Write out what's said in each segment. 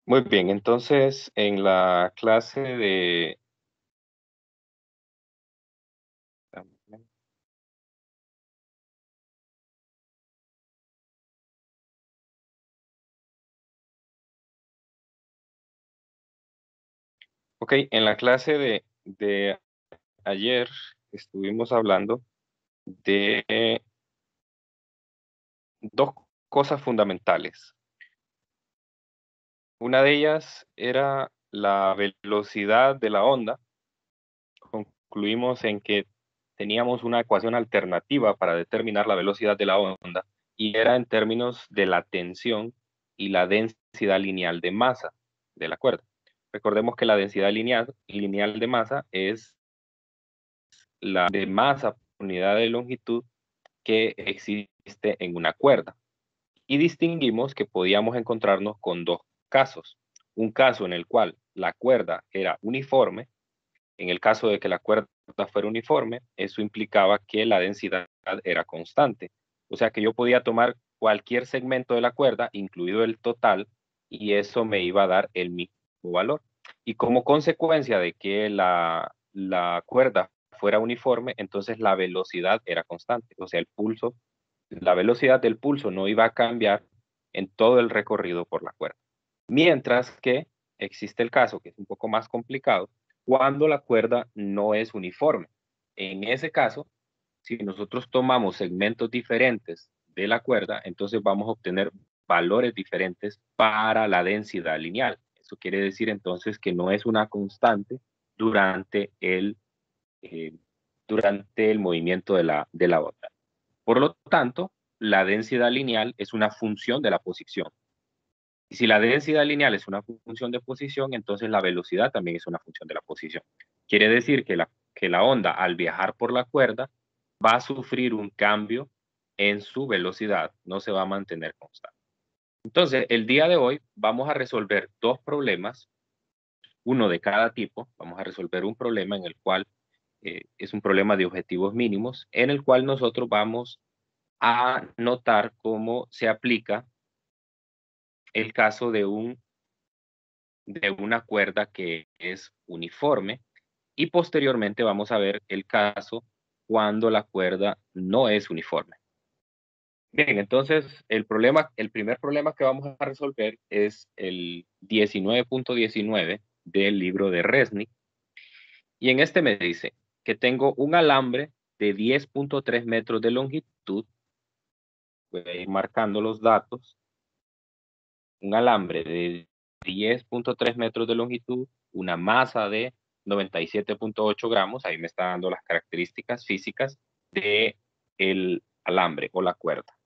Muy bien, entonces en la clase de... Ok, en la clase de ayer estuvimos hablando de dos cosas fundamentales. Una de ellas era la velocidad de la onda. Concluimos en que teníamos una ecuación alternativa para determinar la velocidad de la onda y era en términos de la tensión y la densidad lineal de masa de la cuerda. Recordemos que la densidad lineal de masa es la de masa por unidad de longitud que existe en una cuerda. Y distinguimos que podíamos encontrarnos con dos casos. Un caso en el cual la cuerda era uniforme. En el caso de que la cuerda fuera uniforme, eso implicaba que la densidad era constante. O sea que yo podía tomar cualquier segmento de la cuerda, incluido el total, y eso me iba a dar el mismo valor. Y como consecuencia de que la cuerda fuera uniforme, entonces la velocidad era constante. O sea, la velocidad del pulso no iba a cambiar en todo el recorrido por la cuerda. Mientras que existe el caso, que es un poco más complicado, cuando la cuerda no es uniforme. En ese caso, si nosotros tomamos segmentos diferentes de la cuerda, entonces vamos a obtener valores diferentes para la densidad lineal. Eso quiere decir entonces que no es una constante durante eh, durante el movimiento de la onda. Por lo tanto, la densidad lineal es una función de la posición. Y si la densidad lineal es una función de posición, entonces la velocidad también es una función de la posición. Quiere decir que la onda, al viajar por la cuerda, va a sufrir un cambio en su velocidad, no se va a mantener constante. Entonces, el día de hoy vamos a resolver dos problemas, uno de cada tipo. Vamos a resolver un problema en el cual es un problema de objetivos mínimos, en el cual nosotros vamos a notar cómo se aplica el caso de una cuerda que es uniforme y posteriormente vamos a ver el caso cuando la cuerda no es uniforme. Bien, entonces el primer problema que vamos a resolver es el 19.19 del libro de Resnick, y en este me dice que tengo un alambre de 10.3 metros de longitud. Voy a ir marcando los datos. Un alambre de 10.3 metros de longitud, una masa de 97.8 gramos, ahí me está dando las características físicas de el alambre o la cuerda,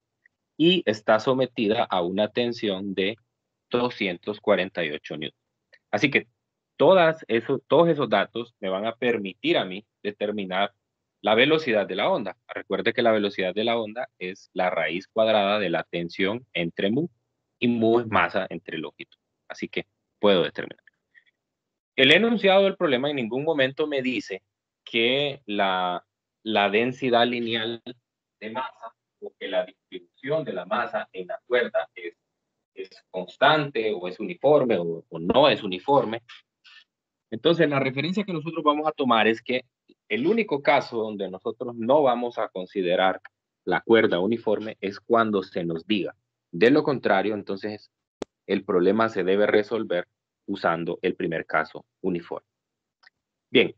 y está sometida a una tensión de 248 newtons. Así que todos esos datos me van a permitir a mí determinar la velocidad de la onda. Recuerde que la velocidad de la onda es la raíz cuadrada de la tensión entre mu, y mu es masa entre longitud. Así que puedo determinar. El enunciado del problema en ningún momento me dice que la densidad lineal de masa o que la distribución de la masa en la cuerda es constante o es uniforme o no es uniforme. Entonces, la referencia que nosotros vamos a tomar es que el único caso donde nosotros no vamos a considerar la cuerda uniforme es cuando se nos diga. De lo contrario, entonces el problema se debe resolver usando el primer caso uniforme. Bien,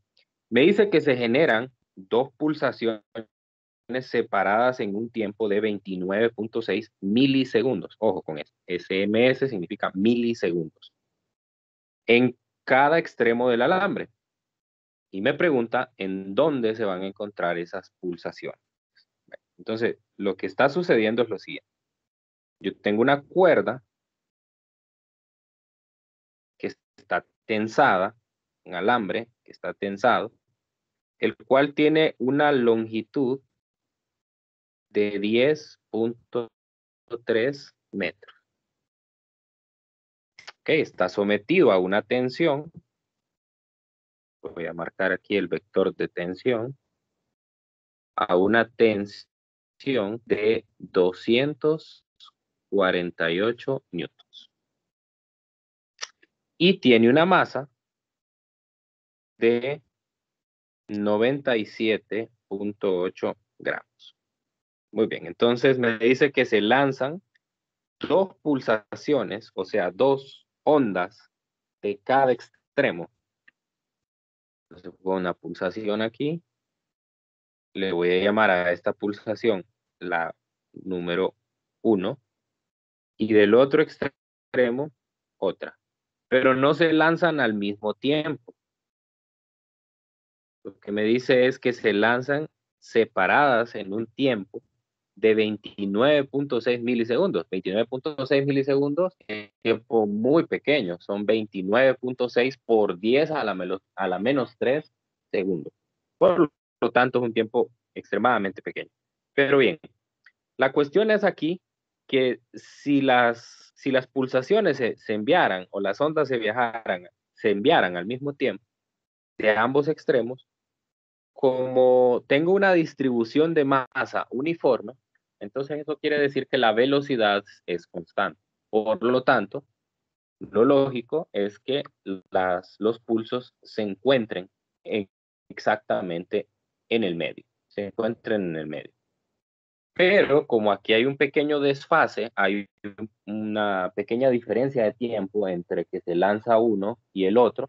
me dice que se generan dos pulsaciones separadas en un tiempo de 29.6 milisegundos. Ojo con eso. SMS significa milisegundos. En cada extremo del alambre. Y me pregunta en dónde se van a encontrar esas pulsaciones. Entonces, lo que está sucediendo es lo siguiente. Yo tengo una cuerda que está tensada, un alambre que está tensado, el cual tiene una longitud de 10.3 metros. Okay, está sometido a una tensión. Voy a marcar aquí el vector de tensión. A una tensión de 248 newtons. y tiene una masa de 97.8 gramos. Muy bien, entonces me dice que se lanzan 2 pulsaciones, o sea, 2 ondas de cada extremo. Entonces pongo una pulsación aquí, le voy a llamar a esta pulsación la número 1 y del otro extremo otra, pero no se lanzan al mismo tiempo. Lo que me dice es que se lanzan separadas en un tiempo de 29.6 milisegundos. 29.6 milisegundos es un tiempo muy pequeño, son 29.6 por 10 a la menos 3 segundos. Por lo tanto, es un tiempo extremadamente pequeño. Pero bien, la cuestión es aquí que si las pulsaciones se enviaran o las ondas se enviaran al mismo tiempo de ambos extremos, como tengo una distribución de masa uniforme, entonces eso quiere decir que la velocidad es constante. Por lo tanto, lo lógico es que los pulsos se encuentren exactamente en el medio, se encuentren en el medio. Pero como aquí hay un pequeño desfase, hay una pequeña diferencia de tiempo entre que se lanza uno y el otro,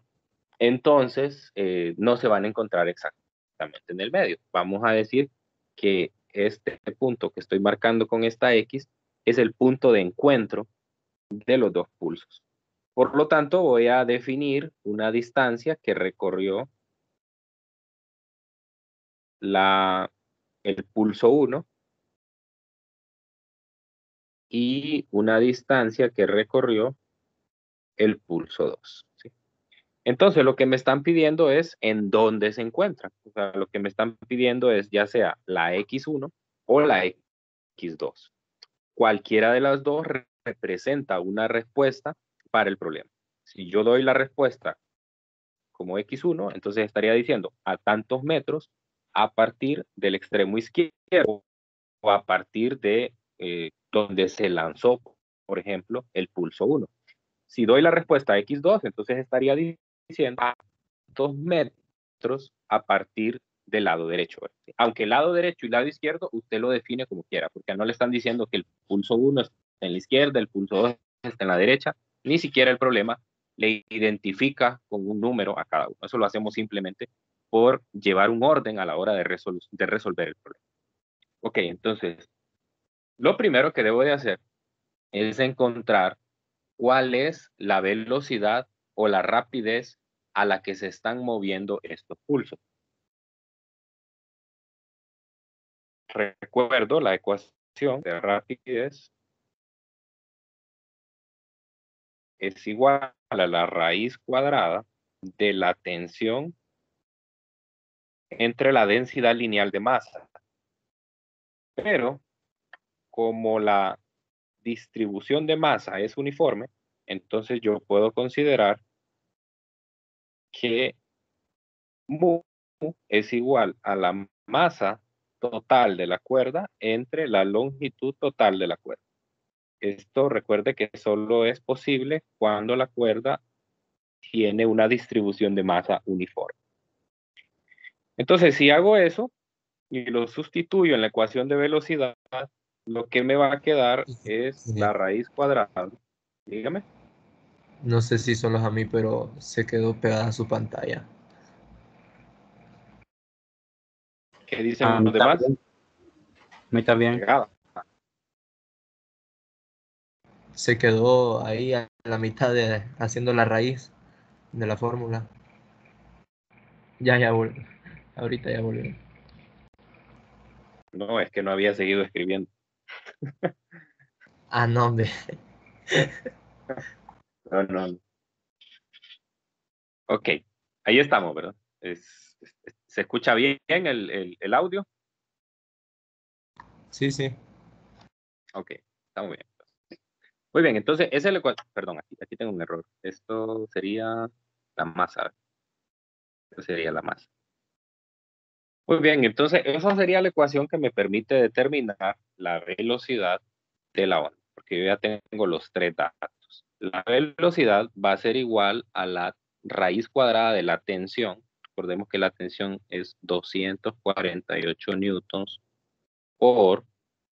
entonces no se van a encontrar exactamente en el medio. Vamos a decir que este punto que estoy marcando con esta X es el punto de encuentro de los dos pulsos. Por lo tanto, voy a definir una distancia que recorrió el pulso 1 y una distancia que recorrió el pulso 2. ¿Sí? Entonces, lo que me están pidiendo es en dónde se encuentran. O sea, lo que me están pidiendo es ya sea la X1 o la X2. Cualquiera de las dos representa una respuesta para el problema. Si yo doy la respuesta como X1, entonces estaría diciendo a tantos metros a partir del extremo izquierdo o a partir de donde se lanzó, por ejemplo, el pulso 1. Si doy la respuesta X2, entonces estaría diciendo a 2 metros a partir del lado derecho. Aunque el lado derecho y el lado izquierdo, usted lo define como quiera, porque no le están diciendo que el pulso 1 está en la izquierda, el pulso 2 está en la derecha, ni siquiera el problema le identifica con un número a cada uno. Eso lo hacemos simplemente por llevar un orden a la hora de resolver el problema. Ok, entonces, lo primero que debo de hacer es encontrar cuál es la velocidad o la rapidez a la que se están moviendo estos pulsos. Recuerdo la ecuación de rapidez es igual a la raíz cuadrada de la tensión entre la densidad lineal de masa. Pero como la distribución de masa es uniforme, entonces yo puedo considerar que mu es igual a la masa total de la cuerda entre la longitud total de la cuerda. Esto recuerde que solo es posible cuando la cuerda tiene una distribución de masa uniforme. Entonces, si hago eso y lo sustituyo en la ecuación de velocidad, lo que me va a quedar es la raíz cuadrada. Dígame. No sé si solo es a mí, pero se quedó pegada a su pantalla. ¿Qué dicen A los mí demás? también, a mí también. Pegada. Se quedó ahí a la mitad de haciendo la raíz de la fórmula. Ya volvió. Ahorita ya volvió. No, es que no había seguido escribiendo. Ah, no, hombre. No, no, no. Ok, ahí estamos, ¿verdad? ¿Se escucha bien el audio? Sí, sí. Ok, estamos bien. Muy bien, entonces esa es la ecuación. Perdón, aquí tengo un error. Esto sería la masa. Esto sería la masa. Muy bien, entonces esa sería la ecuación que me permite determinar la velocidad de la onda, porque yo ya tengo los tres datos. la velocidad va a ser igual a la raíz cuadrada de la tensión. Recordemos que la tensión es 248 newtons por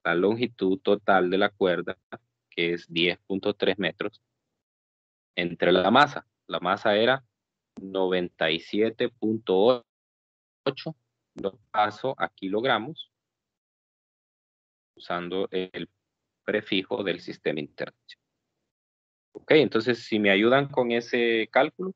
la longitud total de la cuerda, que es 10.3 metros, entre la masa. La masa era 97.8, lo paso a kilogramos, usando el prefijo del sistema internacional. Ok, entonces si me ayudan con ese cálculo.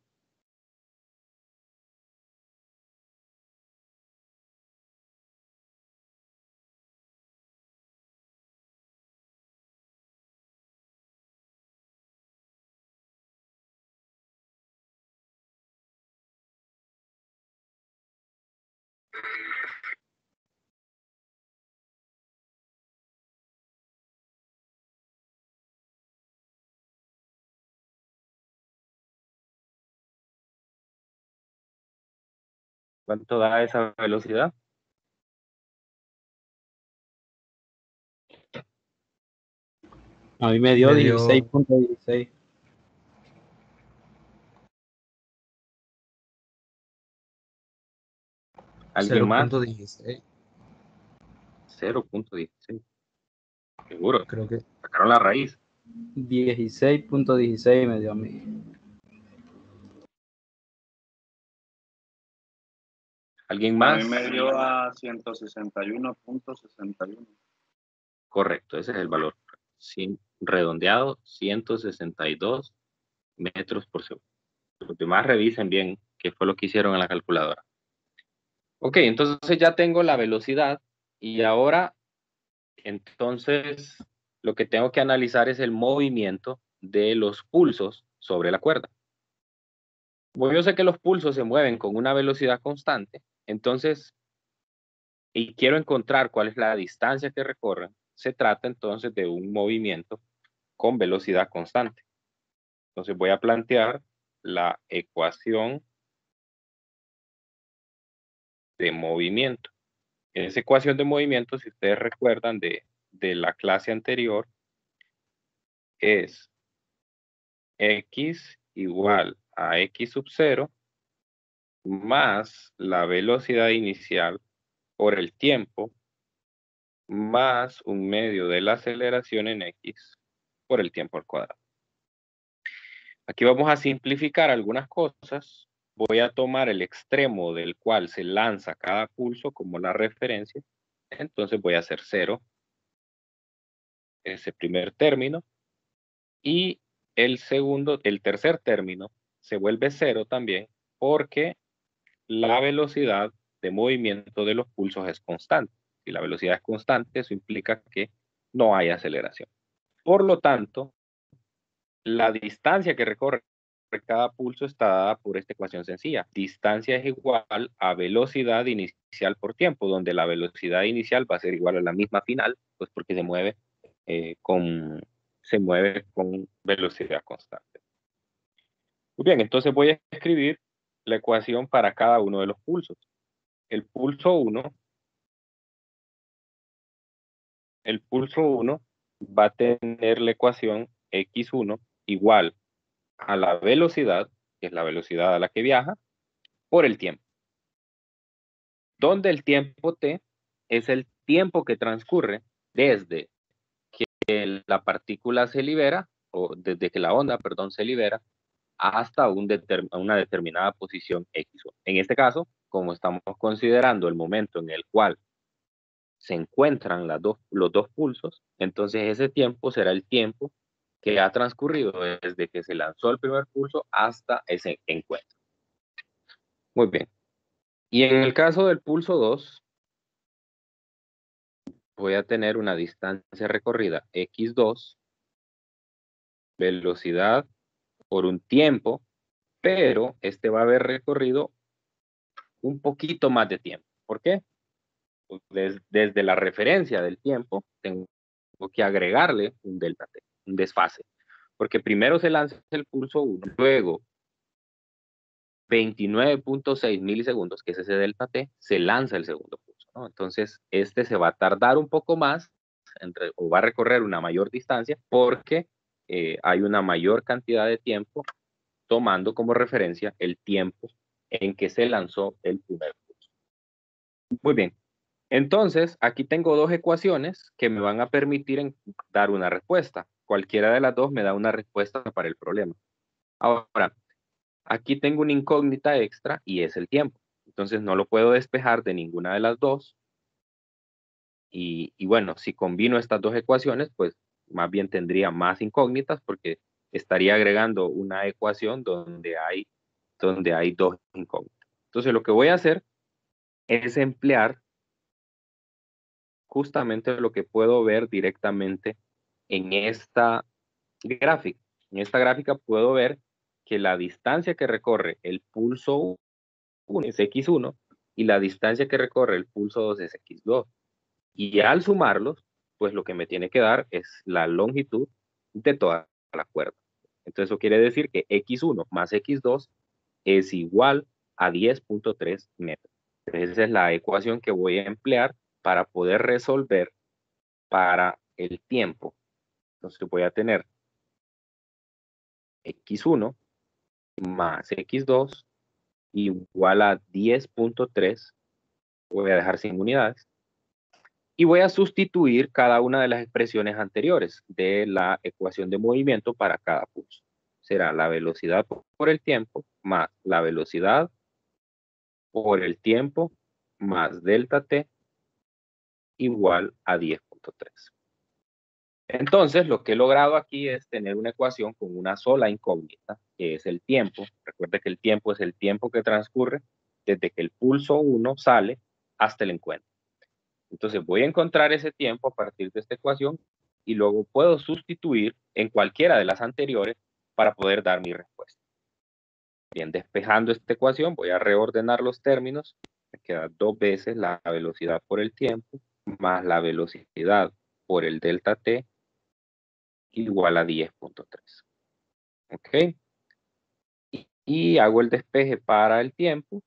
¿Cuánto da esa velocidad? A mí me dio Me dio 16.16. ¿Alguien más? 0.16. 0.16. Seguro. Creo que Sacaron la raíz. 16.16 me dio a mí. ¿Alguien A más? mí me dio a 161.61. Correcto, ese es el valor. Redondeado, 162 metros por segundo. Los demás revisen bien qué fue lo que hicieron en la calculadora. Ok, entonces ya tengo la velocidad y ahora, entonces, lo que tengo que analizar es el movimiento de los pulsos sobre la cuerda. Como yo sé que los pulsos se mueven con una velocidad constante, entonces, y quiero encontrar cuál es la distancia que recorren, se trata entonces de un movimiento con velocidad constante. Entonces voy a plantear la ecuación de movimiento. Esa ecuación de movimiento, si ustedes recuerdan de la clase anterior, es x igual a x sub 0 más la velocidad inicial por el tiempo más un medio de la aceleración en x por el tiempo al cuadrado. Aquí vamos a simplificar algunas cosas. Voy a tomar el extremo del cual se lanza cada pulso como la referencia. Entonces voy a hacer 0, ese primer término. Y el tercer término se vuelve 0 también porque la velocidad de movimiento de los pulsos es constante. Si la velocidad es constante, eso implica que no hay aceleración. Por lo tanto, la distancia que recorre cada pulso está dada por esta ecuación sencilla. Distancia es igual a velocidad inicial por tiempo, donde la velocidad inicial va a ser igual a la misma final, pues porque se mueve con velocidad constante. Muy bien, entonces voy a escribir la ecuación para cada uno de los pulsos. El pulso 1 va a tener la ecuación x1 igual a la velocidad, que es la velocidad a la que viaja, por el tiempo. Donde el tiempo t es el tiempo que transcurre desde que la partícula se libera, o desde que la onda, perdón, se libera, hasta una determinada posición x1. En este caso, como estamos considerando el momento en el cual se encuentran los dos pulsos, entonces ese tiempo será el tiempo que ha transcurrido desde que se lanzó el primer pulso hasta ese encuentro. Muy bien. Y en el caso del pulso 2, voy a tener una distancia recorrida x2, velocidad por un tiempo, pero este va a haber recorrido un poquito más de tiempo. ¿Por qué? Pues desde la referencia del tiempo, tengo que agregarle un delta t, un desfase. Porque primero se lanza el pulso 1, luego 29.6 milisegundos, que es ese delta t, se lanza el segundo pulso, ¿no? Entonces, este se va a tardar un poco más, o va a recorrer una mayor distancia, porque hay una mayor cantidad de tiempo, tomando como referencia el tiempo en que se lanzó el primer pulso. Muy bien. Entonces, aquí tengo dos ecuaciones que me van a permitir dar una respuesta. Cualquiera de las dos me da una respuesta para el problema. Ahora, aquí tengo una incógnita extra y es el tiempo. Entonces, no lo puedo despejar de ninguna de las dos. Y bueno, si combino estas dos ecuaciones, pues más bien tendría más incógnitas porque estaría agregando una ecuación donde hay dos incógnitas. Entonces, lo que voy a hacer es emplear justamente lo que puedo ver directamente en esta gráfica. En esta gráfica puedo ver que la distancia que recorre el pulso 1 es x1 y la distancia que recorre el pulso 2 es x2. Y al sumarlos, pues lo que me tiene que dar es la longitud de toda la cuerda. Entonces eso quiere decir que x1 más x2 es igual a 10.3 metros. Entonces esa es la ecuación que voy a emplear para poder resolver para el tiempo. Entonces voy a tener x1 más x2 igual a 10.3. Voy a dejar sin unidades. Y voy a sustituir cada una de las expresiones anteriores de la ecuación de movimiento para cada pulso. Será la velocidad por el tiempo más la velocidad por el tiempo más delta t igual a 10.3. Entonces, lo que he logrado aquí es tener una ecuación con una sola incógnita, que es el tiempo. Recuerde que el tiempo es el tiempo que transcurre desde que el pulso 1 sale hasta el encuentro. Entonces, voy a encontrar ese tiempo a partir de esta ecuación y luego puedo sustituir en cualquiera de las anteriores para poder dar mi respuesta. Bien, despejando esta ecuación, voy a reordenar los términos. Me queda 2 veces la velocidad por el tiempo más la velocidad por el delta t igual a 10.3. ¿Ok? Y hago el despeje para el tiempo.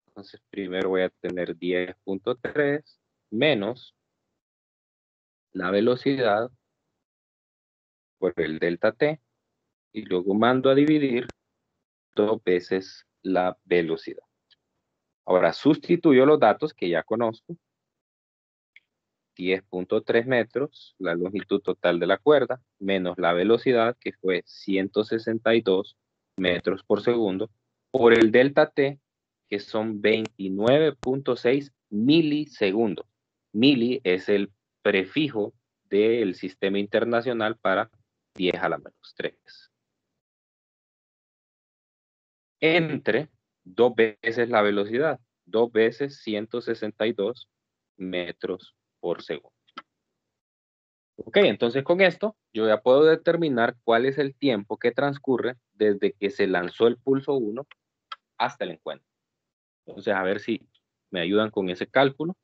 Entonces, primero voy a tener 10.3 menos la velocidad por el delta t y luego mando a dividir 2 veces la velocidad. Ahora sustituyo los datos que ya conozco. 10.3 metros, la longitud total de la cuerda, menos la velocidad, que fue 162 metros por segundo, por el delta t, que son 29.6 milisegundos. Mili es el prefijo del sistema internacional para 10 a la menos 3. Entre 2 veces la velocidad, 2 veces 162 metros por segundo. Ok, entonces con esto yo ya puedo determinar cuál es el tiempo que transcurre desde que se lanzó el pulso 1 hasta el encuentro. Entonces a ver si me ayudan con ese cálculo.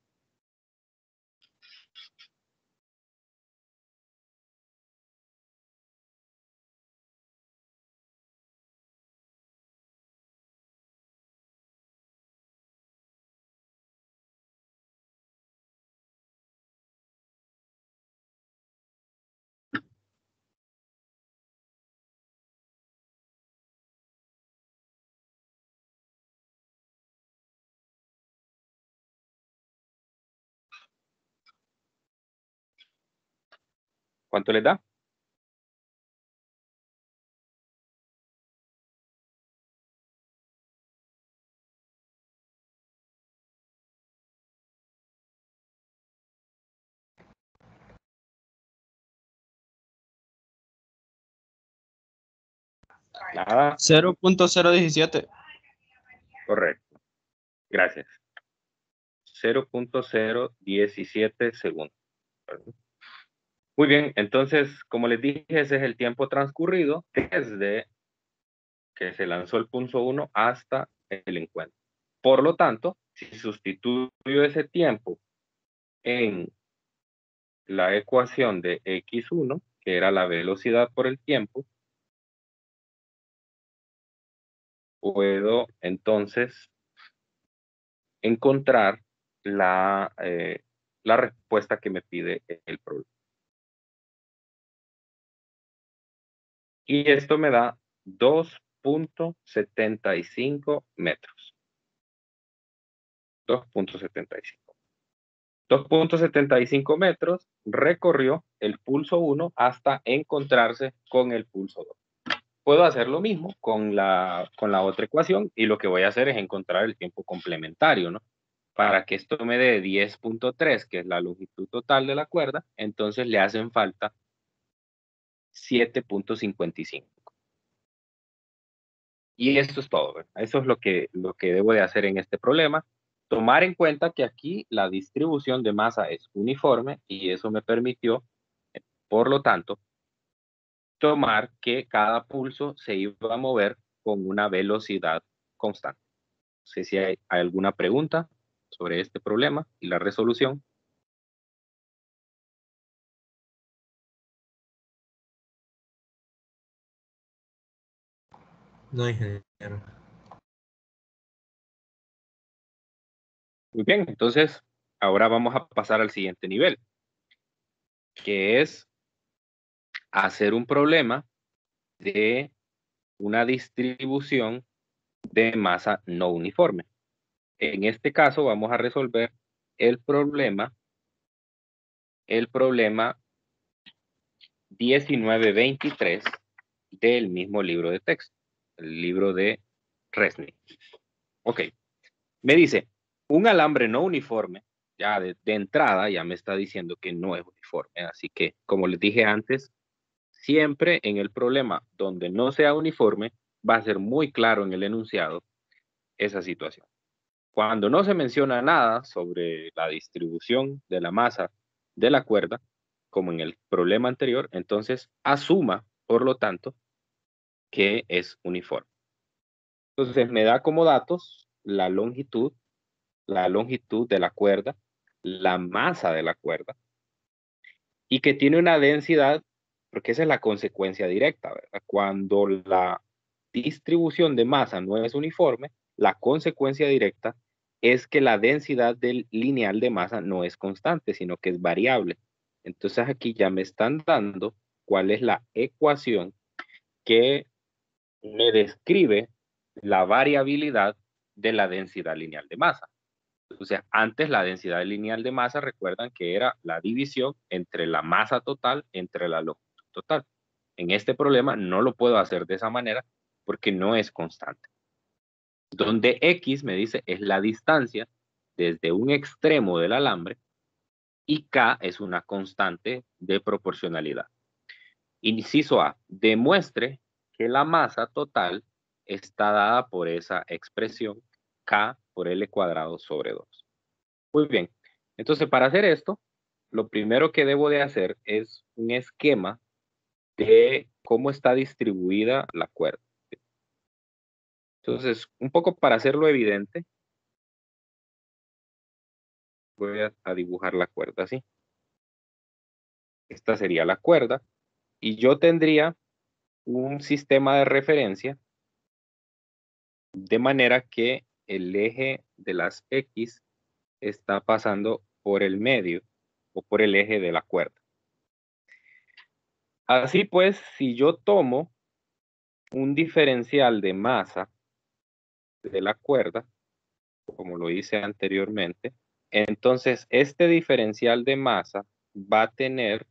¿Cuánto les da? Nada. 0.017. Correcto. Gracias. 0.017 segundos. Muy bien, entonces, como les dije, ese es el tiempo transcurrido desde que se lanzó el pulso 1 hasta el encuentro. Por lo tanto, si sustituyo ese tiempo en la ecuación de x1, que era la velocidad por el tiempo, puedo entonces encontrar la respuesta que me pide el problema. Y esto me da 2.75 metros. 2.75. 2.75 metros recorrió el pulso 1 hasta encontrarse con el pulso 2. Puedo hacer lo mismo con la otra ecuación y lo que voy a hacer es encontrar el tiempo complementario, ¿no? Para que esto me dé 10.3, que es la longitud total de la cuerda, entonces le hacen falta 7.55. Y esto es todo, ¿verdad? Eso es lo que debo de hacer en este problema. Tomar en cuenta que aquí la distribución de masa es uniforme y eso me permitió, por lo tanto, tomar que cada pulso se iba a mover con una velocidad constante. No sé si hay alguna pregunta sobre este problema y la resolución. No, ingeniero. Muy bien, entonces ahora vamos a pasar al siguiente nivel, que es hacer un problema de una distribución de masa no uniforme. En este caso vamos a resolver el problema 1923 del mismo libro de texto, el libro de Resnick. Ok, me dice, un alambre no uniforme, ya de entrada ya me está diciendo que no es uniforme, así que como les dije antes, siempre en el problema donde no sea uniforme, va a ser muy claro en el enunciado esa situación. Cuando no se menciona nada sobre la distribución de la masa de la cuerda, como en el problema anterior, entonces asuma, por lo tanto, que es uniforme. Entonces me da como datos la longitud de la cuerda, la masa de la cuerda, y que tiene una densidad, porque esa es la consecuencia directa, ¿verdad? Cuando la distribución de masa no es uniforme, la consecuencia directa es que la densidad del lineal de masa no es constante, sino que es variable. Entonces aquí ya me están dando cuál es la ecuación que me describe la variabilidad de la densidad lineal de masa. O sea, antes la densidad lineal de masa, recuerdan que era la división entre la masa total entre la longitud total. En este problema no lo puedo hacer de esa manera porque no es constante. Donde X me dice es la distancia desde un extremo del alambre y K es una constante de proporcionalidad. Inciso A, demuestre que la masa total está dada por esa expresión K por L cuadrado sobre 2. Muy bien. Entonces, para hacer esto, lo primero que debo de hacer es un esquema de cómo está distribuida la cuerda. Entonces, un poco para hacerlo evidente, voy a dibujar la cuerda así. Esta sería la cuerda y yo tendría un sistema de referencia de manera que el eje de las X está pasando por el medio o por el eje de la cuerda. Así pues, si yo tomo un diferencial de masa de la cuerda, como lo hice anteriormente, entonces este diferencial de masa va a tener,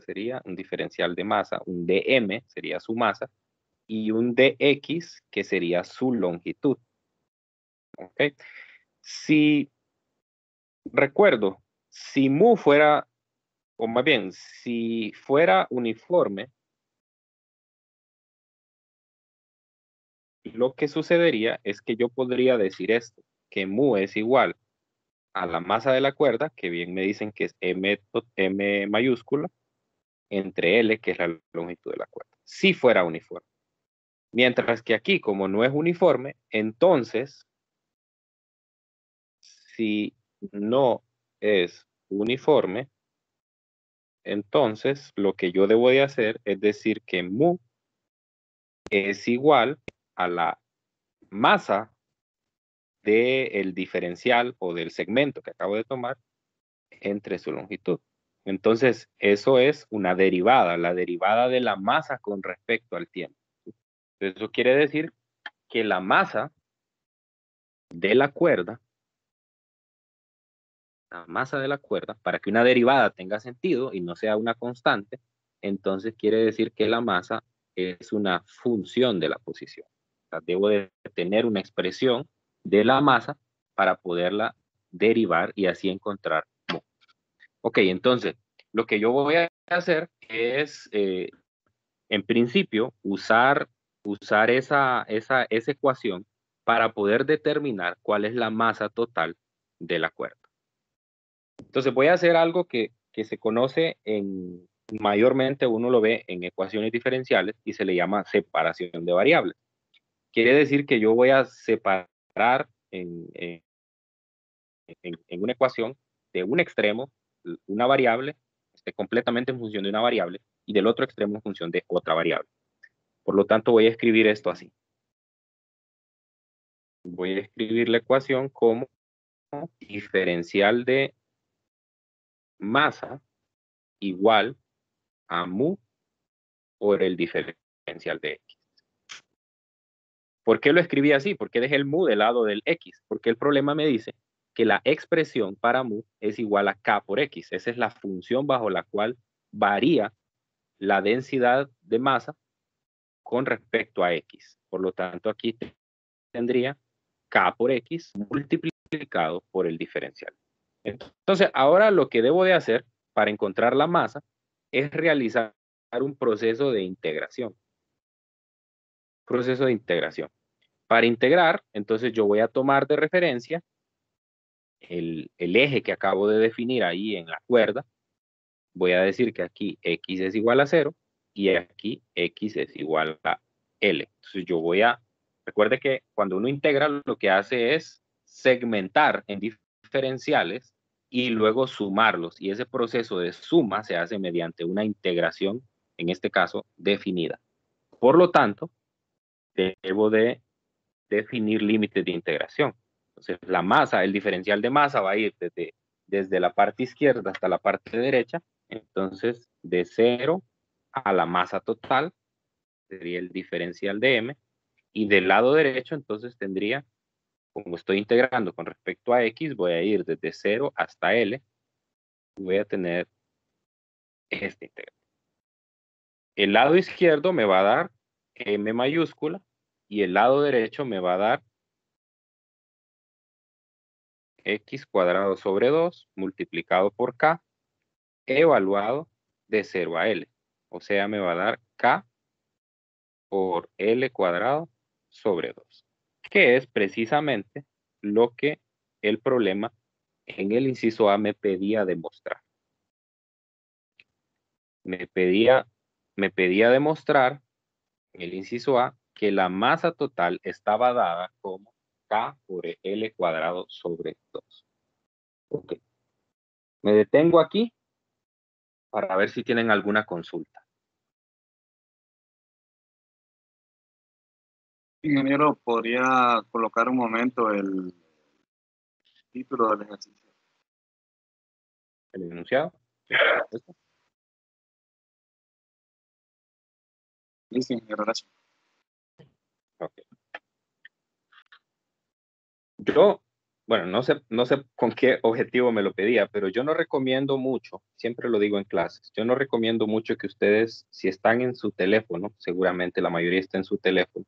sería un diferencial de masa, un dm sería su masa, y un dx que sería su longitud. ¿Ok? Si recuerdo, si mu fuera, o más bien, si fuera uniforme, lo que sucedería es que yo podría decir esto, que mu es igual a la masa de la cuerda, que bien me dicen que es M mayúscula, entre L, que es la longitud de la cuerda, si fuera uniforme. Mientras que aquí, como no es uniforme, entonces, si no es uniforme, entonces lo que yo debo de hacer es decir que mu es igual a la masa del diferencial o del segmento que acabo de tomar entre su longitud. Entonces, eso es una derivada, la derivada de la masa con respecto al tiempo. Entonces, eso quiere decir que la masa de la cuerda, para que una derivada tenga sentido y no sea una constante, entonces quiere decir que la masa es una función de la posición. O sea, debo de tener una expresión de la masa para poderla derivar y así encontrar mu. Ok, entonces, lo que yo voy a hacer es, en principio, usar esa ecuación para poder determinar cuál es la masa total de la cuerda. Entonces voy a hacer algo que se conoce mayormente uno lo ve en ecuaciones diferenciales y se le llama separación de variables. Quiere decir que yo voy a separar en una ecuación de un extremo una variable, completamente en función de una variable, y del otro extremo en función de otra variable. Por lo tanto, voy a escribir esto así. Voy a escribir la ecuación como diferencial de masa igual a mu por el diferencial de x. ¿Por qué lo escribí así? ¿Por qué dejé el mu del lado del x? Porque el problema me dice que la expresión para mu es igual a k por x. Esa es la función bajo la cual varía la densidad de masa con respecto a x. Por lo tanto, aquí tendría k por x multiplicado por el diferencial. Entonces, ahora lo que debo de hacer para encontrar la masa es realizar un proceso de integración. Para integrar, entonces yo voy a tomar de referencia el eje que acabo de definir ahí en la cuerda. Voy a decir que aquí x es igual a 0 y aquí x es igual a L. Entonces yo recuerde que cuando uno integra lo que hace es segmentar en diferenciales y luego sumarlos. Y ese proceso de suma se hace mediante una integración, en este caso, definida. Por lo tanto, debo de definir límites de integración. Entonces, la masa, el diferencial de masa va a ir desde la parte izquierda hasta la parte derecha. Entonces, de 0 a la masa total sería el diferencial de m. Y del lado derecho, entonces tendría, como estoy integrando con respecto a x, voy a ir desde 0 hasta L. Voy a tener este integral. El lado izquierdo me va a dar m mayúscula y el lado derecho me va a dar x cuadrado sobre 2 multiplicado por k evaluado de 0 a L. O sea, me va a dar k por L cuadrado sobre 2, que es precisamente lo que el problema en el inciso A me pedía demostrar. Me pedía demostrar en el inciso A que la masa total estaba dada como k por L cuadrado sobre 2. Ok. Me detengo aquí para ver si tienen alguna consulta. Ingeniero, ¿podría colocar un momento el título del ejercicio? ¿El enunciado? Listo, ingeniero, gracias. Ok. Yo, bueno, no sé con qué objetivo me lo pedía, pero yo no recomiendo mucho, siempre lo digo en clases, yo no recomiendo mucho que ustedes, si están en su teléfono, seguramente la mayoría está en su teléfono,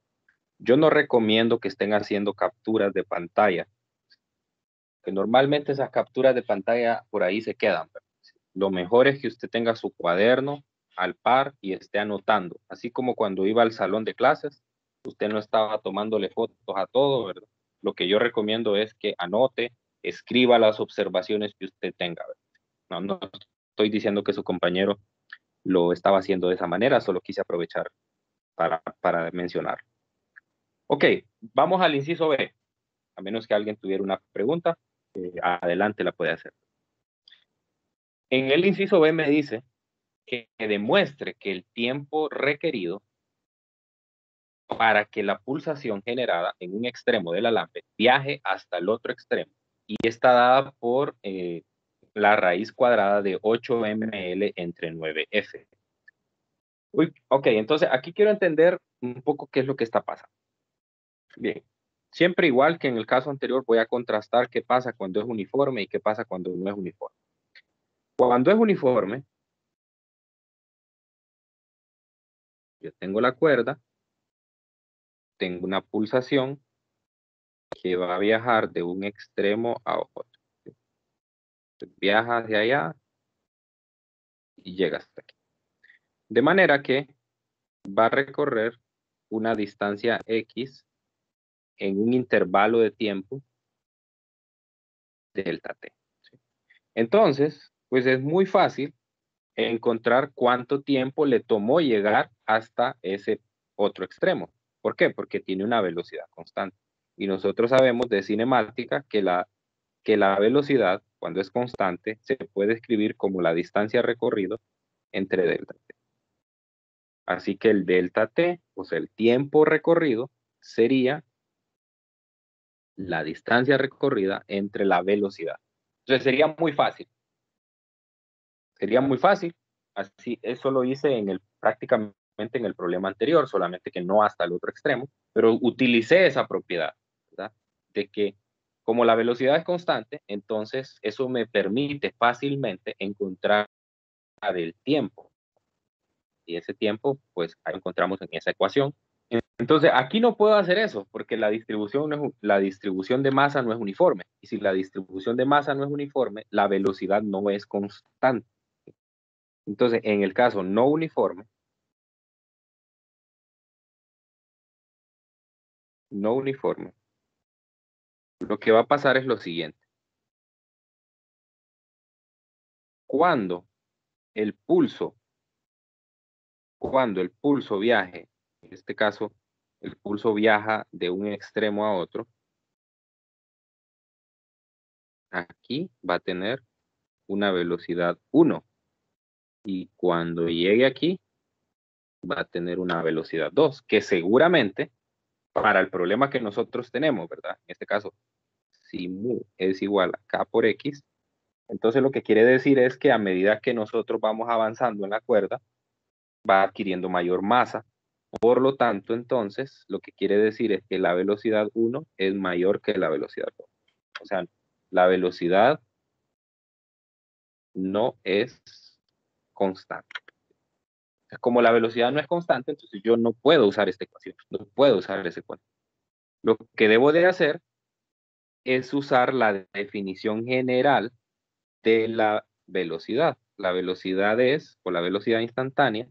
yo no recomiendo que estén haciendo capturas de pantalla, que normalmente esas capturas de pantalla por ahí se quedan. Lo mejor es que usted tenga su cuaderno al par y esté anotando, así como cuando iba al salón de clases, usted no estaba tomándole fotos a todo, ¿verdad? Lo que yo recomiendo es que anote, escriba las observaciones que usted tenga, ¿verdad? No estoy diciendo que su compañero lo estaba haciendo de esa manera, solo quise aprovechar para mencionar. Ok, vamos al inciso B. A menos que alguien tuviera una pregunta, adelante la puede hacer. En el inciso B me dice que demuestre que el tiempo requerido para que la pulsación generada en un extremo del alambre viaje hasta el otro extremo y está dada por la raíz cuadrada de 8ml entre 9f. Uy, ok, entonces aquí quiero entender un poco qué es lo que está pasando. Bien, siempre igual que en el caso anterior voy a contrastar qué pasa cuando es uniforme y qué pasa cuando no es uniforme. Cuando es uniforme, yo tengo la cuerda, tengo una pulsación que va a viajar de un extremo a otro. Viaja hacia allá y llega hasta aquí. De manera que va a recorrer una distancia X en un intervalo de tiempo delta T. ¿Sí? Entonces, pues es muy fácil encontrar cuánto tiempo le tomó llegar hasta ese otro extremo. ¿Por qué? Porque tiene una velocidad constante. Y nosotros sabemos de cinemática que la velocidad, cuando es constante, se puede escribir como la distancia recorrido entre delta T. Así que el delta T, o sea, el tiempo recorrido, sería la distancia recorrida entre la velocidad. Entonces sería muy fácil. Sería muy fácil. Así, eso lo hice prácticamente en el problema anterior, solamente que no hasta el otro extremo, pero utilicé esa propiedad, ¿verdad? De que como la velocidad es constante, entonces eso me permite fácilmente encontrar el tiempo. Y ese tiempo, pues ahí encontramos en esa ecuación. Entonces, aquí no puedo hacer eso, porque la distribución de masa no es uniforme. Y si la distribución de masa no es uniforme, la velocidad no es constante. Entonces, en el caso no uniforme, lo que va a pasar es lo siguiente. Cuando el pulso viaje, en este caso, el pulso viaja de un extremo a otro, aquí va a tener una velocidad 1. Y cuando llegue aquí, va a tener una velocidad 2, que seguramente para el problema que nosotros tenemos, ¿verdad? En este caso, si mu es igual a k por x, entonces lo que quiere decir es que a medida que nosotros vamos avanzando en la cuerda, va adquiriendo mayor masa. Por lo tanto, entonces, lo que quiere decir es que la velocidad 1 es mayor que la velocidad 2. O sea, la velocidad no es constante. Como la velocidad no es constante, entonces yo no puedo usar esta ecuación, no puedo usar esa ecuación. Lo que debo de hacer es usar la definición general de la velocidad. La velocidad es, o la velocidad instantánea,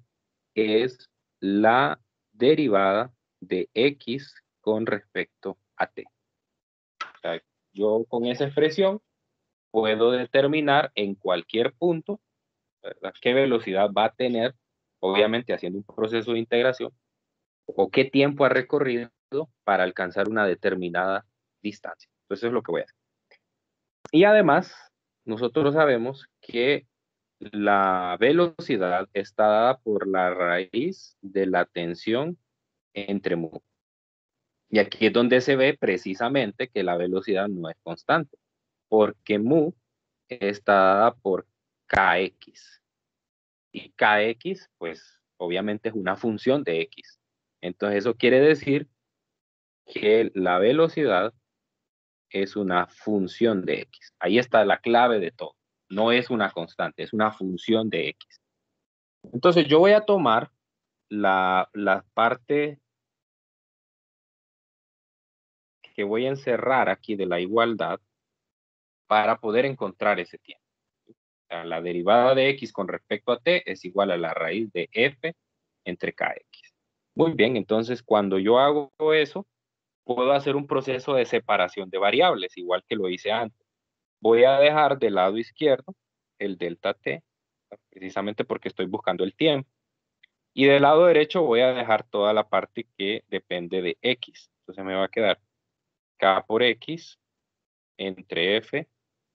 es la derivada de x con respecto a t. O sea, yo con esa expresión puedo determinar en cualquier punto, ¿verdad?, qué velocidad va a tener, obviamente haciendo un proceso de integración, o qué tiempo ha recorrido para alcanzar una determinada distancia. Entonces eso es lo que voy a hacer. Y además, nosotros sabemos que la velocidad está dada por la raíz de la tensión entre mu. Y aquí es donde se ve precisamente que la velocidad no es constante, porque mu está dada por kx. Y kx, pues, obviamente es una función de x. Entonces eso quiere decir que la velocidad es una función de x. Ahí está la clave de todo. No es una constante, es una función de x. Entonces yo voy a tomar la parte que voy a encerrar aquí de la igualdad para poder encontrar ese tiempo. O sea, la derivada de x con respecto a t es igual a la raíz de f entre kx. Muy bien, entonces cuando yo hago eso, puedo hacer un proceso de separación de variables, igual que lo hice antes. Voy a dejar del lado izquierdo el delta t, precisamente porque estoy buscando el tiempo. Y del lado derecho voy a dejar toda la parte que depende de x. Entonces me va a quedar k por x entre f,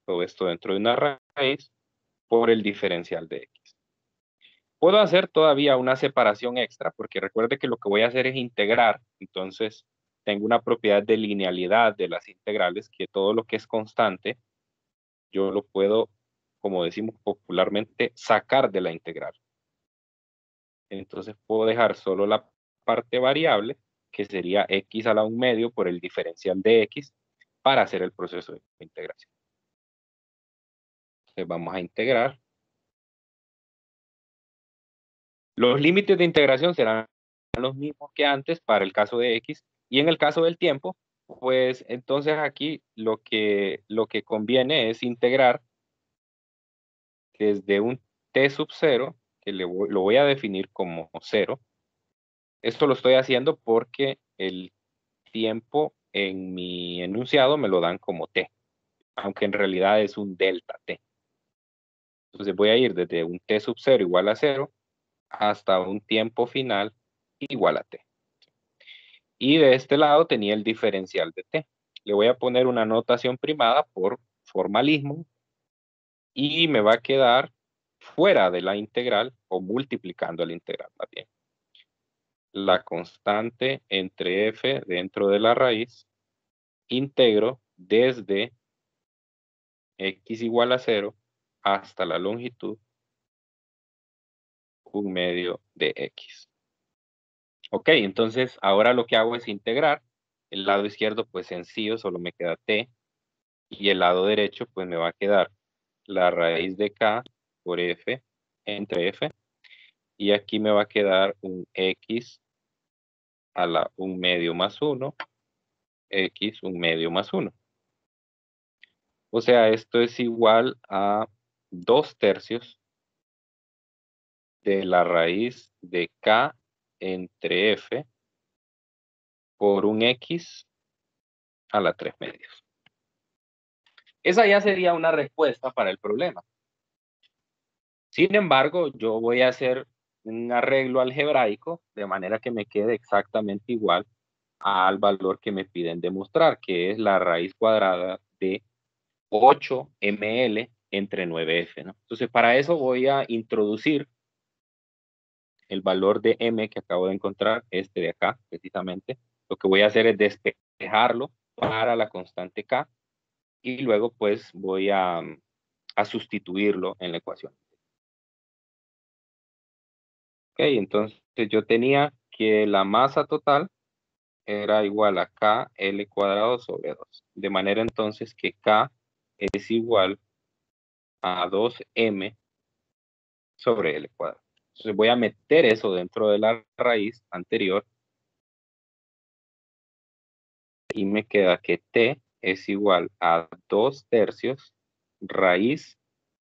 todo esto dentro de una raíz, por el diferencial de x. Puedo hacer todavía una separación extra, porque recuerde que lo que voy a hacer es integrar. Entonces tengo una propiedad de linealidad de las integrales, que todo lo que es constante, yo lo puedo como decimos popularmente, sacar de la integral. Entonces puedo dejar solo la parte variable, que sería x a la 1/2 por el diferencial de x, para hacer el proceso de integración. Entonces vamos a integrar. Los límites de integración serán los mismos que antes para el caso de x, y en el caso del tiempo, pues entonces aquí lo que conviene es integrar desde un t sub 0, que lo voy a definir como 0. Esto lo estoy haciendo porque el tiempo en mi enunciado me lo dan como t, aunque en realidad es un delta t. Entonces voy a ir desde un t sub 0 igual a 0 hasta un tiempo final igual a t. Y de este lado tenía el diferencial de t. Le voy a poner una notación primada por formalismo y me va a quedar fuera de la integral, o multiplicando la integral más bien, la constante entre f dentro de la raíz, integro desde x igual a 0 hasta la longitud 1/2 de x. Ok, entonces ahora lo que hago es integrar. El lado izquierdo pues sencillo, solo me queda t, y el lado derecho pues me va a quedar la raíz de k por f entre f, y aquí me va a quedar un x a la 1/2 más 1, x 1/2 más 1. O sea, esto es igual a 2/3 de la raíz de k entre f por un x a la 3/2. Esa ya sería una respuesta para el problema. Sin embargo, yo voy a hacer un arreglo algebraico de manera que me quede exactamente igual al valor que me piden demostrar, que es la raíz cuadrada de 8 ml entre 9f, ¿no? Entonces, para eso voy a introducir el valor de m que acabo de encontrar, este de acá, precisamente. Lo que voy a hacer es despejarlo para la constante k, y luego pues voy a sustituirlo en la ecuación. Ok, entonces yo tenía que la masa total era igual a KL cuadrado sobre 2. De manera entonces que K es igual a 2M sobre L cuadrado. Entonces voy a meter eso dentro de la raíz anterior y me queda que T es igual a 2/3 raíz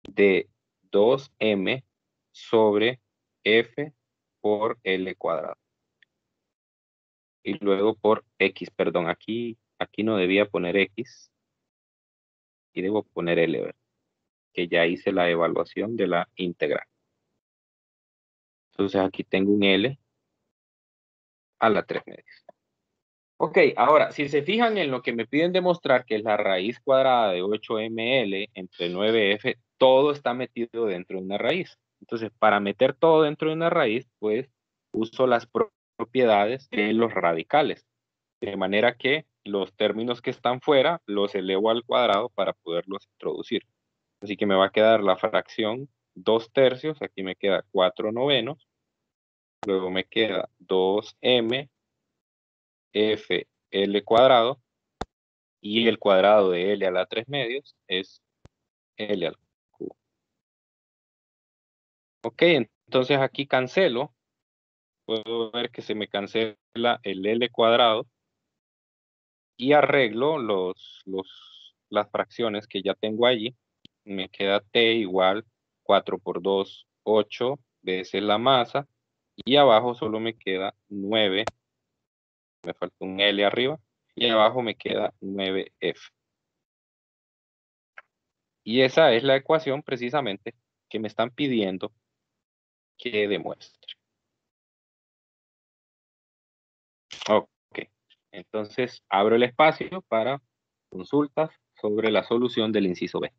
de 2M sobre F por L cuadrado. Y luego por X, perdón, aquí no debía poner X y debo poner L, ¿verdad? Que ya hice la evaluación de la integral. Entonces aquí tengo un L a la 3/2. Ok, ahora, si se fijan en lo que me piden demostrar, que es la raíz cuadrada de 8ml entre 9f, todo está metido dentro de una raíz. Entonces, para meter todo dentro de una raíz, pues uso las propiedades de los radicales. De manera que los términos que están fuera los elevo al cuadrado para poderlos introducir. Así que me va a quedar la fracción 2/3, aquí me queda 4/9, luego me queda 2m f L cuadrado, y el cuadrado de L a la 3/2 es L al cubo. Ok, entonces aquí cancelo. Puedo ver que se me cancela el L cuadrado y arreglo las fracciones que ya tengo allí. Me queda T igual 4 por 2, 8 veces la masa, y abajo solo me queda 9, me falta un L arriba, y abajo me queda 9F. Y esa es la ecuación precisamente que me están pidiendo que demuestre. Ok, entonces abro el espacio para consultas sobre la solución del inciso B.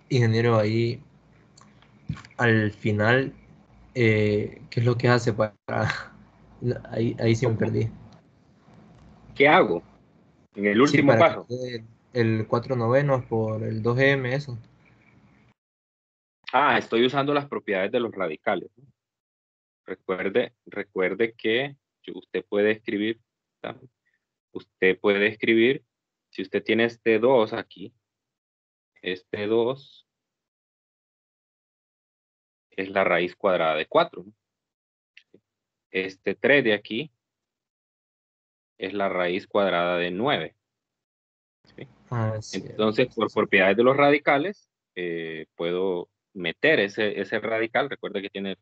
Ingeniero, ahí al final, ¿qué es lo que hace para...? Ahí sí me perdí. ¿Qué hago en el Sí, último para que paso? quede el 4/9 por el 2m, eso. Estoy usando las propiedades de los radicales, ¿no? Recuerde que usted puede escribir, ¿sabe? Usted puede escribir, si usted tiene este 2 aquí, este 2 es la raíz cuadrada de 4, ¿no? Este 3 de aquí es la raíz cuadrada de 9. ¿Sí? Sí, Entonces, por propiedades de los radicales, puedo meter ese radical. Recuerde que tiene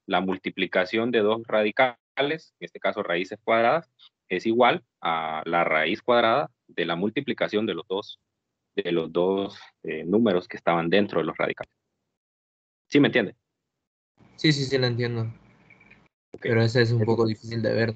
la multiplicación de dos radicales, en este caso raíces cuadradas, es igual a la raíz cuadrada de la multiplicación de los dos números que estaban dentro de los radicales. ¿Sí me entiende? Sí, lo entiendo. Okay. Pero ese es un poco difícil de ver,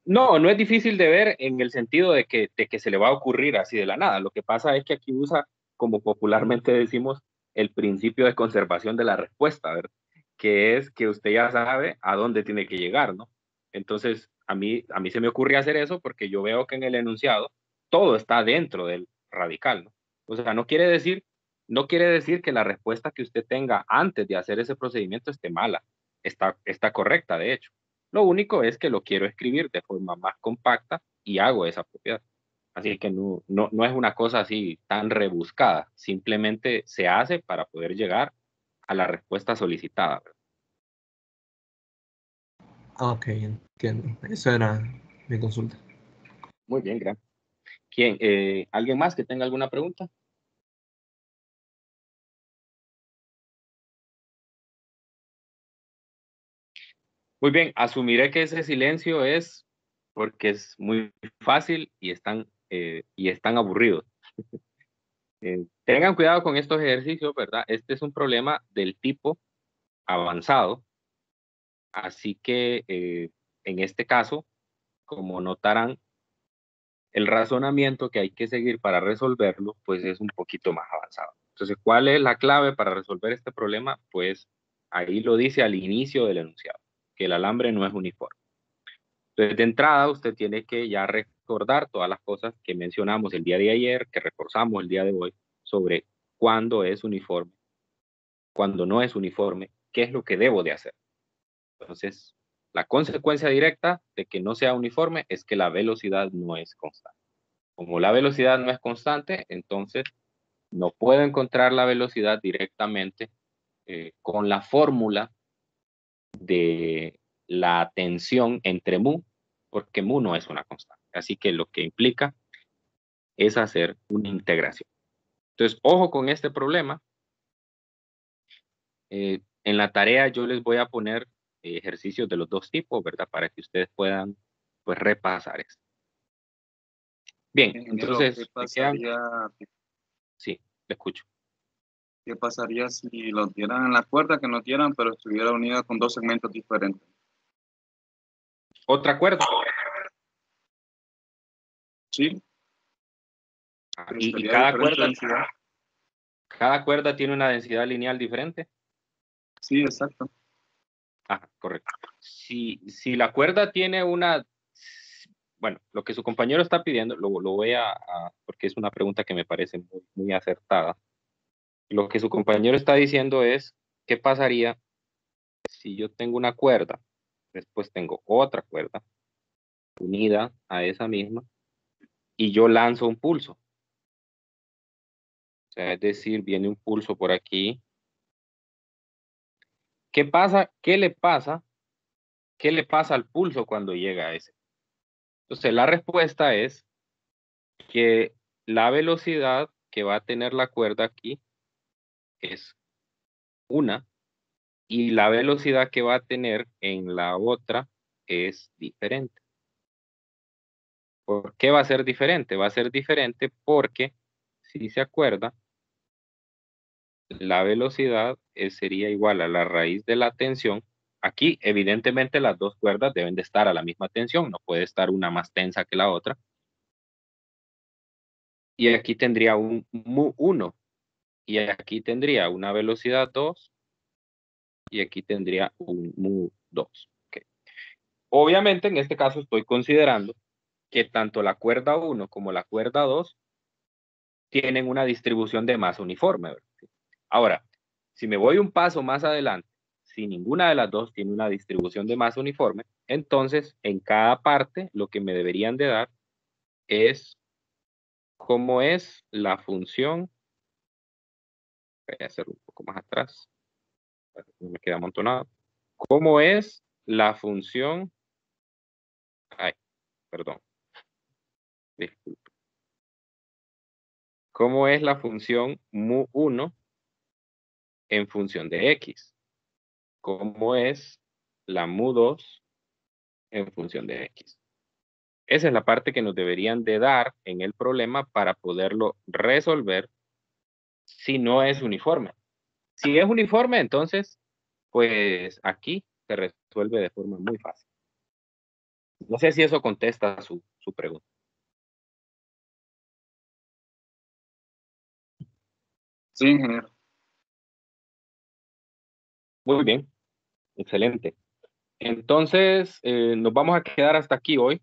¿no? No es difícil de ver en el sentido de que se le va a ocurrir así de la nada. Lo que pasa es que aquí usa, como popularmente decimos, el principio de conservación de la respuesta, ¿verdad? Que es que usted ya sabe a dónde tiene que llegar, ¿no? Entonces, a mí se me ocurre hacer eso porque yo veo que en el enunciado todo está dentro del radical, ¿no? O sea, no quiere decir que la respuesta que usted tenga antes de hacer ese procedimiento esté mala. Está correcta, de hecho. Lo único es que lo quiero escribir de forma más compacta y hago esa propiedad. Así que no es una cosa así tan rebuscada. Simplemente se hace para poder llegar a la respuesta solicitada, ¿verdad? Ok, entiendo. Eso era mi consulta. Muy bien, gracias. ¿Alguien más que tenga alguna pregunta? Muy bien, asumiré que ese silencio es porque es muy fácil y están aburridos. Tengan cuidado con estos ejercicios, ¿verdad? Este es un problema del tipo avanzado, así que en este caso, como notarán, el razonamiento que hay que seguir para resolverlo, pues es un poquito más avanzado. Entonces, ¿cuál es la clave para resolver este problema? Pues ahí lo dice al inicio del enunciado, que el alambre no es uniforme. Entonces, de entrada, usted tiene que ya recordar todas las cosas que mencionamos el día de ayer, que reforzamos el día de hoy, sobre cuándo es uniforme, cuándo no es uniforme, qué es lo que debo de hacer. Entonces, la consecuencia directa de que no sea uniforme es que la velocidad no es constante. Como la velocidad no es constante, entonces no puedo encontrar la velocidad directamente con la fórmula de la tensión entre mu, porque mu no es una constante. Así que lo que implica es hacer una integración. Entonces, ojo con este problema. En la tarea yo les voy a poner ejercicios de los dos tipos, ¿verdad? Para que ustedes puedan, pues, repasar esto. Bien, Ingeniero, entonces, ¿me quedan? Sí, le escucho. ¿qué pasaría si los dieran en la cuerda que nos dieran, pero estuviera unida con dos segmentos diferentes? Otra cuerda. Sí, pero Y estaría diferente densidad. cada cuerda tiene una densidad lineal diferente. Sí, exacto. Correcto. Si la cuerda tiene bueno, lo que su compañero está pidiendo, lo voy porque es una pregunta que me parece muy, muy acertada. Lo que su compañero está diciendo es, ¿qué pasaría si yo tengo una cuerda, después tengo otra cuerda unida a esa misma y yo lanzo un pulso? O sea, es decir, viene un pulso por aquí. ¿Qué pasa? ¿Qué le pasa? ¿Qué le pasa al pulso cuando llega a ese? Entonces, la respuesta es que la velocidad que va a tener la cuerda aquí es una y la velocidad que va a tener en la otra es diferente. ¿Por qué va a ser diferente? Va a ser diferente porque, si se acuerda, la velocidad sería igual a la raíz de la tensión. Aquí, evidentemente, las dos cuerdas deben de estar a la misma tensión, no puede estar una más tensa que la otra. Y aquí tendría un mu 1, y aquí tendría una velocidad 2, y aquí tendría un mu 2. Okay. Obviamente, en este caso estoy considerando que tanto la cuerda 1 como la cuerda 2 tienen una distribución de masa uniforme, ¿verdad? Ahora, si me voy un paso más adelante, si ninguna de las dos tiene una distribución de masa uniforme, entonces en cada parte lo que me deberían de dar es cómo es la función. Voy a hacerlo un poco más atrás, me queda amontonado. ¿Cómo es la función? Ay, perdón. Disculpe. ¿Cómo es la función mu1 en función de x? ¿Cómo es la mu2 en función de x? Esa es la parte que nos deberían de dar en el problema para poderlo resolver si no es uniforme. Si es uniforme, entonces, pues aquí se resuelve de forma muy fácil. No sé si eso contesta su pregunta. Sí, ingeniero. Muy bien, excelente. Entonces, nos vamos a quedar hasta aquí hoy.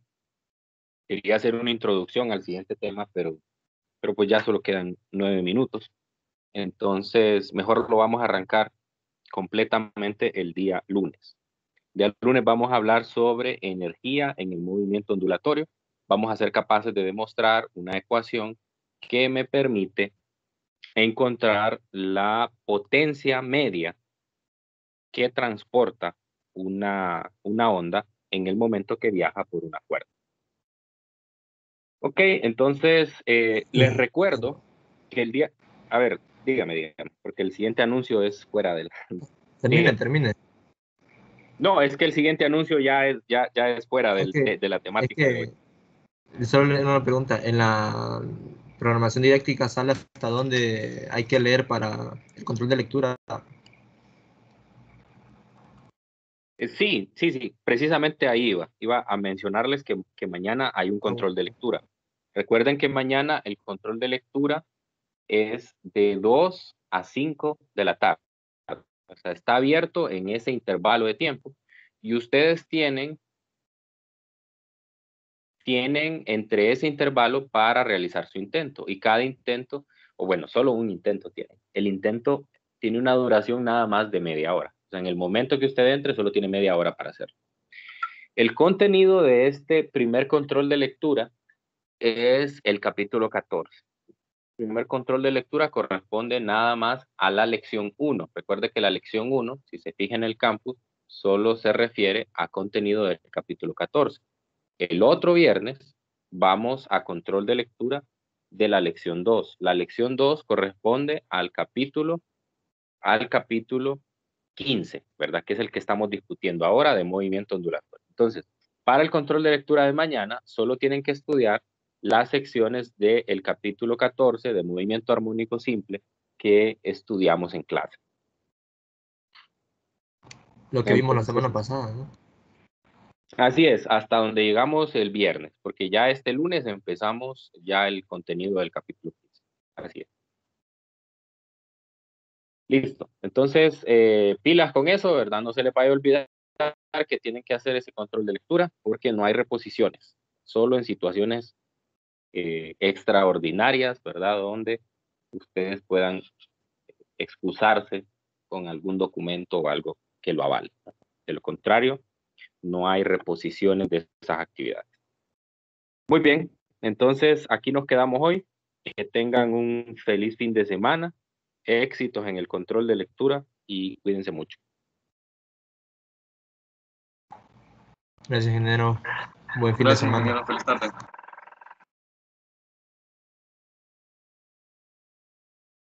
Quería hacer una introducción al siguiente tema, pero pues ya solo quedan 9 minutos. Entonces, mejor lo vamos a arrancar completamente el día lunes. El lunes vamos a hablar sobre energía en el movimiento ondulatorio. Vamos a ser capaces de demostrar una ecuación que me permite encontrar la potencia media que transporta una onda en el momento que viaja por una cuerda. Ok, entonces les recuerdo que el día... A ver, dígame, porque el siguiente anuncio es fuera del... Termine. No, es que el siguiente anuncio ya es fuera de la temática de hoy. Solo una pregunta. En la programación didáctica sale hasta dónde hay que leer para el control de lectura. Sí, precisamente ahí iba a mencionarles que mañana hay un control de lectura. Recuerden que mañana el control de lectura es de 2 a 5 de la tarde. O sea, está abierto en ese intervalo de tiempo y ustedes tienen entre ese intervalo para realizar su intento, y cada intento, o bueno, solo un intento tiene. El intento tiene una duración nada más de media hora. O sea, en el momento que usted entre, solo tiene media hora para hacerlo. El contenido de este primer control de lectura es el capítulo 14. El primer control de lectura corresponde nada más a la lección 1. Recuerde que la lección 1, si se fija en el campus, solo se refiere a contenido del capítulo 14. El otro viernes vamos a control de lectura de la lección 2. La lección 2 corresponde al capítulo 15, ¿verdad? Que es el que estamos discutiendo ahora de movimiento ondulatorio. Entonces, para el control de lectura de mañana, solo tienen que estudiar las secciones del capítulo 14 de movimiento armónico simple que estudiamos en clase. Lo que vimos la semana pasada, ¿no? Así es, hasta donde llegamos el viernes, porque ya este lunes empezamos ya el contenido del capítulo 15. Así es. Listo. Entonces, pilas con eso, ¿verdad? No se le vaya a olvidar que tienen que hacer ese control de lectura, porque no hay reposiciones, solo en situaciones extraordinarias, ¿verdad? Donde ustedes puedan excusarse con algún documento o algo que lo avale. De lo contrario, no hay reposiciones de esas actividades. Muy bien, entonces aquí nos quedamos hoy. Que tengan un feliz fin de semana, éxitos en el control de lectura y cuídense mucho. Gracias, ingeniero. Buen fin de Gracias, semana. ingeniero. Feliz tarde.